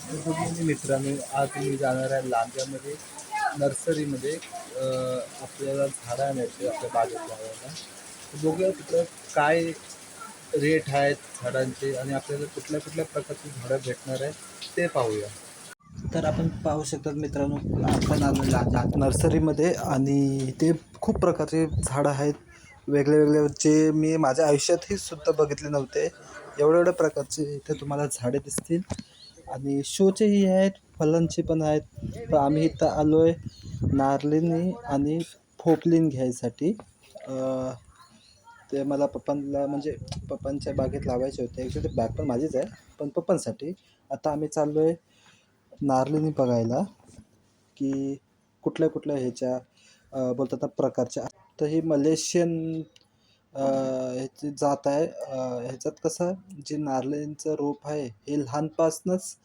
Good morning मित्रांनो. आज मी जाणार आहे लांजामध्ये नर्सरीमध्ये आपल्याला झाडं आणायची आपल्या बागेत लावायला. तर बघूया तिकडं काय रेट आहेत झाडांचे आणि आपल्याला कुठल्या कुठल्या प्रकारची झाडं भेटणार आहे ते पाहूया. तर आपण पाहू शकतात मित्रांनो, आपण आलो नर्सरीमध्ये आणि इथे खूप प्रकारचे झाडं आहेत. वेगळे वेगळे जे मी माझ्या आयुष्यातही सुद्धा बघितले नव्हते. एवढ्या एवढ्या प्रकारचे इथे तुम्हाला झाडे दिसतील आणि शोचेही आहेत, फळांची पण आहेत. तर आम्ही इथं आलो आहे नारलिनी आणि फोपलिन घ्यायसाठी. ते मला पप्पांना म्हणजे पप्पांच्या बागेत लावायचे होते. ॲक्च्युली ते बॅग पण माझीच आहे, पण पप्पांसाठी. आता आम्ही चाललो आहे नारलिनी बघायला, की कुठल्या कुठल्या ह्याच्या बोलतात ना प्रकारच्या. तर ही मलेशियन ह्याची जात आहे. ह्याच्यात कसं जे नारळींचं रोप आहे हे लहानपासनंच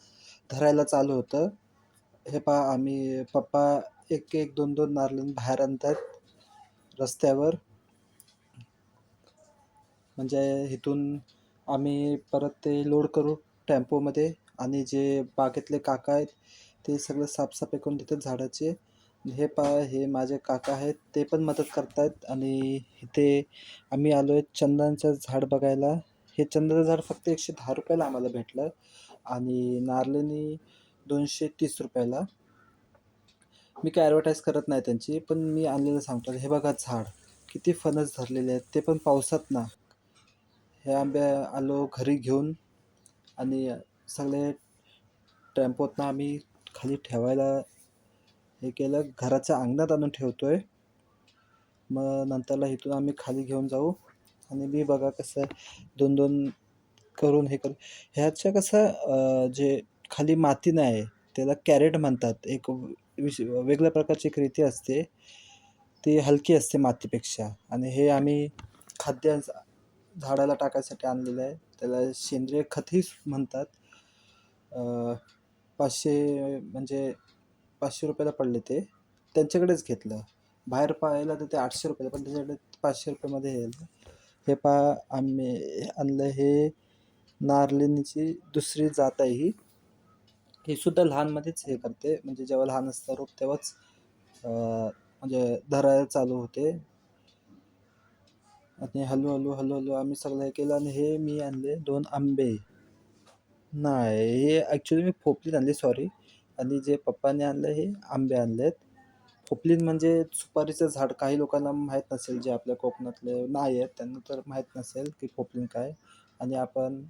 धरायला चालू होतं. हे पहा आम्ही पप्पा एक एक दोन दोन नारळी बाहेर आणतात रस्त्यावर. म्हणजे इथून आम्ही परत ते लोड करू टेम्पोमध्ये आणि जे बागेतले काका आहेत ते सगळं साफसफाई करून देतात झाडाचे. हे पहा हे माझे काका आहेत, ते पण मदत करतायत. आणि इथे आम्ही आलो आहे चंदनचं झाड बघायला. हे चंदनाचं झाड फक्त 110 रुपयाला आम्हाला भेटलं आणि नारळीनी 230 रुपयाला. मी काय ॲडव्हर्टाईज करत नाही त्यांची, पण मी आणलेलं सांगतो. हे बघा झाड किती फणस धरलेले आहेत, ते पण पावसात ना. हे आंबे आलो घरी घेऊन आणि सगळे टेम्पोतनं आम्ही खाली ठेवायला हे केलं, घराच्या अंगणात आणून ठेवतोय. मग नंतरला इथून आम्ही खाली घेऊन जाऊ. आणि मी बघा कसं दोन दोन करून हे करू. ह्याच्या कसं जे खाली माती नाही आहे त्याला कॅरेट म्हणतात. एक वेगळ्या प्रकारची एक रीती असते, ती हलकी असते मातीपेक्षा. आणि हे आम्ही खाद्य झाडाला टाकायसाठी आणलेलं आहे. त्याला सेंद्रिय खतही म्हणतात. 500 म्हणजे 500 रुपयाला पडले ते. त्यांच्याकडेच घेतलं. बाहेर पाहायला तर ते 800 रुपयाला, पण त्याच्याकडे 500 रुपयामध्ये येईल. हे पहा आम्ही आणलं, हे नारलिनीची दुसरी जात आहे ही. ही सुद्धा लहानमध्येच हे करते, म्हणजे जेव्हा लहान असतं रोप तेव्हाच म्हणजे धरायला चालू होते. आणि हळूहळू हळूहळू आम्ही सगळं हे केलं. आणि हे मी आणले 2 आंबे. नाही, हे ॲक्च्युली मी फोपलीन आणली, सॉरी. आणि जे पप्पाने आणलं हे आंबे आणलेत. फोपलीन म्हणजे सुपारीचं झाड. काही लोकांना माहीत नसेल, जे आपल्या कोकणातले नाही आहेत त्यांना तर माहीत नसेल की फोपलीन काय. आणि आपण